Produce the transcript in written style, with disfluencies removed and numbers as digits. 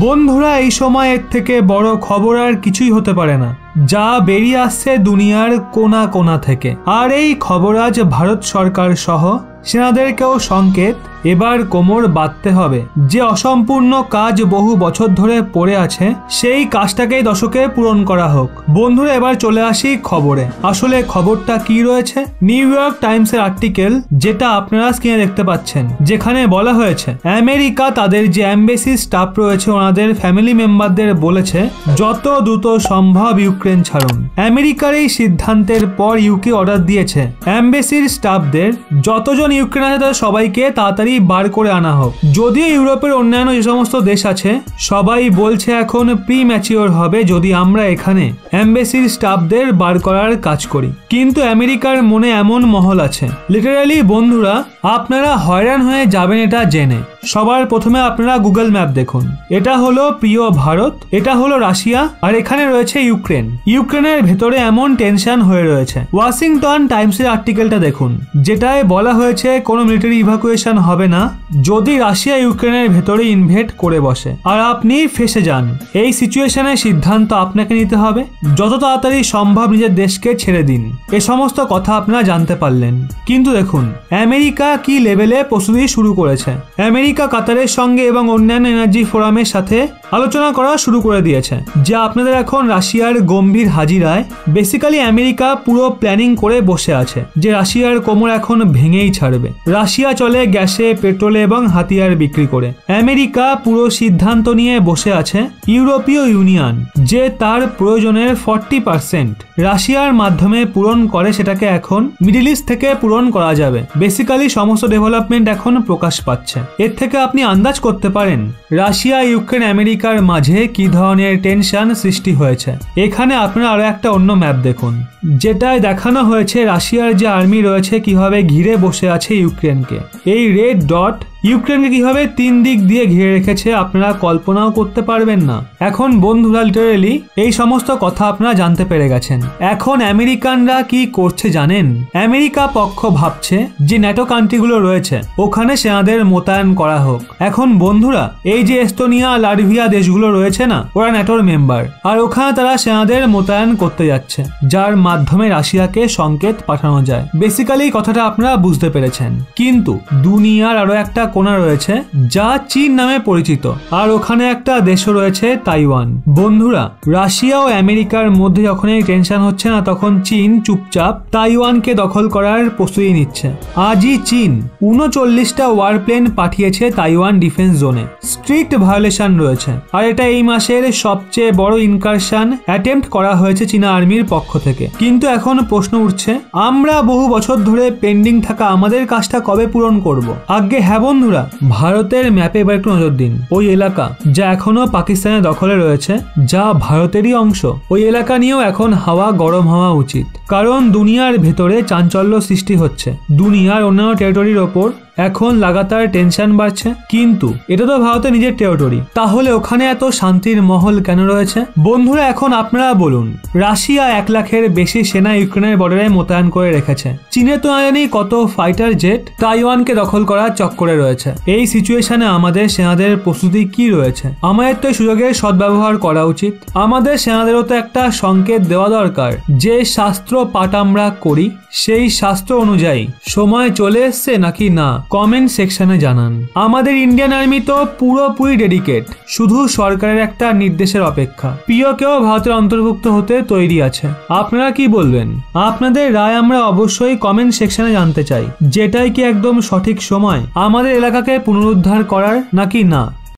বন্ধুরা, এই সময় এর থেকে বড় খবর আর কিছুই হতে পারে না, যা বেরিয়ে আসছে দুনিয়ার কোনা কোনা থেকে। আর এই খবর আজ ভারত সরকার সহ সেনাদেরকেও সংকেত, এবার কোমর বাঁধতে হবে। যে অসম্পূর্ণ কাজ বহু বছর ধরে পড়ে আছে, সেই কাজটাকেই দশকে পূরণ করা হোক। বন্ধুরা, এবার চলে আসি খবরে। আসলে খবরটা কি রয়েছে? নিউ ইয়র্ক টাইমসের আর্টিকেল, যেটা আপনারা স্ক্রিনে দেখতে পাচ্ছেন, যেখানে বলা হয়েছে আমেরিকা তাদের যে এমবেসি স্টাফ রয়েছে ওনাদের ফ্যামিলি মেম্বারদের বলেছে যত দ্রুত সম্ভব ইউক্রেন ছাড়ুন। আমেরিকার এই সিদ্ধান্তের পর ইউকে অর্ডার দিয়েছে এমবেসির স্টাফদের যতজন ইউক্রেন আছে তাদের সবাইকে তাড়াতাড়ি বার করে আনা হোক। যদিও ইউরোপের অন্যান্য যে সমস্ত দেশ আছে সবাই বলছে এখন প্রি ম্যাচিওর হবে যদি আমরা এখানে এমবেসির স্টাফদের বার করার কাজ করি, কিন্তু আমেরিকার মনে এমন মহল আছে। লিটারালি বন্ধুরা, আপনারা হয়রান হয়ে যাবেন এটা জেনে। সবার প্রথমে আপনারা গুগল ম্যাপ দেখুন। এটা হলো প্রিয় ভারত, এটা হলো রাশিয়া, আর এখানে রয়েছে ইউক্রেন। ইউক্রেনের ভেতরে এমন টেনশন হয়ে রয়েছে। ওয়াশিংটন টাইমসের আর্টিকেলটা দেখুন, যেটায় বলা হয়েছে কোনো মিলিটারি ইভাকুয়েশন হবে না যদি রাশিয়া ইউক্রেনের ভেতরে ইনভেড করে বসে আর আপনি ফেসে যান। এই সিচুয়েশনের সিদ্ধান্ত আপনাকে নিতে হবে, যত তাড়াতাড়ি সম্ভব নিজের দেশকে ছেড়ে দিন। এ সমস্ত কথা আপনারা জানতে পারলেন, কিন্তু দেখুন আমেরিকা কি লেভেলে প্রস্তুতি শুরু করেছে। আমেরিকা কাতারের সঙ্গে এবং অন্যান্য এনার্জি ফোরামের সাথে আলোচনা করা শুরু করে দিয়েছে, যা আপনাদের এখন রাশিয়ার গম্ভীর হাজিরায় বেসিক্যালি আমেরিকা পুরো প্ল্যানিং করে বসে আছে যে রাশিয়ার কোমর এখন ভেঙেই ছাড়বে। রাশিয়া চলে গ্যাসে, পেট্রোলে এবং হাতিয়ার বিক্রি করে। আমেরিকা পুরো সিদ্ধান্ত নিয়ে বসে আছে ইউরোপীয় ইউনিয়ন যে তার প্রয়োজনের 40% রাশিয়ার মাধ্যমে পূরণ করে, সেটাকে এখন মিডল ইস্ট থেকে পূরণ করা যাবে। বেসিক্যালি সমস্ত ডেভেলপমেন্ট এখন প্রকাশ পাচ্ছে। এর থেকে আপনি আন্দাজ করতে পারেন রাশিয়া, ইউক্রেন, আমেরিকার মাঝে কি ধরনের টেনশন সৃষ্টি হয়েছে। এখানে আপনারা আরো একটা অন্য ম্যাপ দেখুন, যেটায় দেখানো হয়েছে রাশিয়ার যে আর্মি রয়েছে কিভাবে ঘিরে বসে আছে ইউক্রেনকে। এই রেড ডট ইউক্রেনকে কিভাবে 3 দিক দিয়ে ঘিরে রেখেছে আপনারা কল্পনাও করতে পারবেন না। এখন বন্ধুরা, লিটারেলি এই সমস্ত কথা আপনারা জানতে পেরে গেছেন। এখন আমেরিকানরা কি করছে জানেন? আমেরিকা পক্ষ ভাবছে যে ন্যাটো কান্ট্রিগুলো রয়েছে ওখানে সেনাদের মোতায়েন করা হোক। এখন বন্ধুরা, এই যে এস্তোনিয়া, লাটভিয়া দেশগুলো রয়েছে না, ওরা ন্যাটোর মেম্বার, আর ওখানে তারা সেনাদের মোতায়েন করতে যাচ্ছে, যার মাধ্যমে রাশিয়াকে সংকেত পাঠানো যায়। বেসিক্যালি কথাটা আপনারা বুঝতে পেরেছেন। কিন্তু দুনিয়ার আরো একটা কোণা রয়েছে যা চীন নামে পরিচিত, আর ওখানে একটা দেশও রয়েছে তাইওয়ান। বন্ধুরা, রাশিয়া ও আমেরিকার মধ্যে যখন এই টেনশন হচ্ছে না, তখন চীন চুপচাপ তাইওয়ানকে দখল করার প্রস্তুতি নিচ্ছে। আজই চীন 39টা ওয়ারপ্লেন পাঠিয়েছে তাইওয়ান ডিফেন্স জোনে। স্ট্রিক্ট ভায়োলেশন রয়েছে, আর এটা এই মাসের সবচেয়ে বড় ইনকারশন অ্যাটেম্প্ট করা হয়েছে চীনা আর্মির পক্ষ থেকে। কিন্তু এখন প্রশ্ন উঠছে, আমরা বহু বছর ধরে পেন্ডিং থাকা আমাদের কাজটা কবে পূরণ করব? আগে হ্যাঁ বন্ধুরা, ভারতের ম্যাপে এবার একটু নজর দিন। ওই এলাকা যা এখনো পাকিস্তানের দখলে রয়েছে, যা ভারতেরই অংশ, ওই এলাকা নিয়েও এখন হাওয়া গরম হওয়া উচিত, কারণ দুনিয়ার ভেতরে চাঞ্চল্য সৃষ্টি হচ্ছে। দুনিয়ার অন্যান্য টেরিটরির ওপর এখন লাগাতার টেনশন বাড়ছে, কিন্তু এটা তো ভারতের নিজের টেরিটরি, তাহলে ওখানে এত শান্তির মহল কেন রয়েছে? বন্ধুরা, এখন আপনারা বলুন, রাশিয়া 1 লাখের বেশি সেনা ইউক্রেনের বর্ডারে মোতায়েন করে রেখেছে। চীনে তো জানি কত ফাইটার জেট তাইওয়ানকে দখল করার চক্করে রয়েছে। এই সিচুয়েশনে আমাদের সেনাদের প্রস্তুতি কি রয়েছে? আমাদের তো সুযোগের সদ্ব্যবহার করা উচিত। আমাদের সেনাদেরও তো একটা সংকেত দেওয়া দরকার যে শাস্ত্র পাঠ আমরা করি, সেই শাস্ত্র অনুযায়ী সময় চলে এসছে নাকি না। কমেন্ট সেকশনে জানান। আমাদের ইন্ডিয়ান আর্মি তো পুরোপুরি ডেডিকেট, শুধু সরকারের একটা নির্দেশের অপেক্ষা। প্রিয়কেও ভারতের অন্তর্ভুক্ত হতে তৈরি আছে। আপনারা কি বলবেন? আপনাদের রায় আমরা অবশ্যই কমেন্ট সেকশনে জানতে চাই। যেটাই কি একদম সঠিক সময় আমাদের এলাকাকে পুনরুদ্ধার করার নাকি না?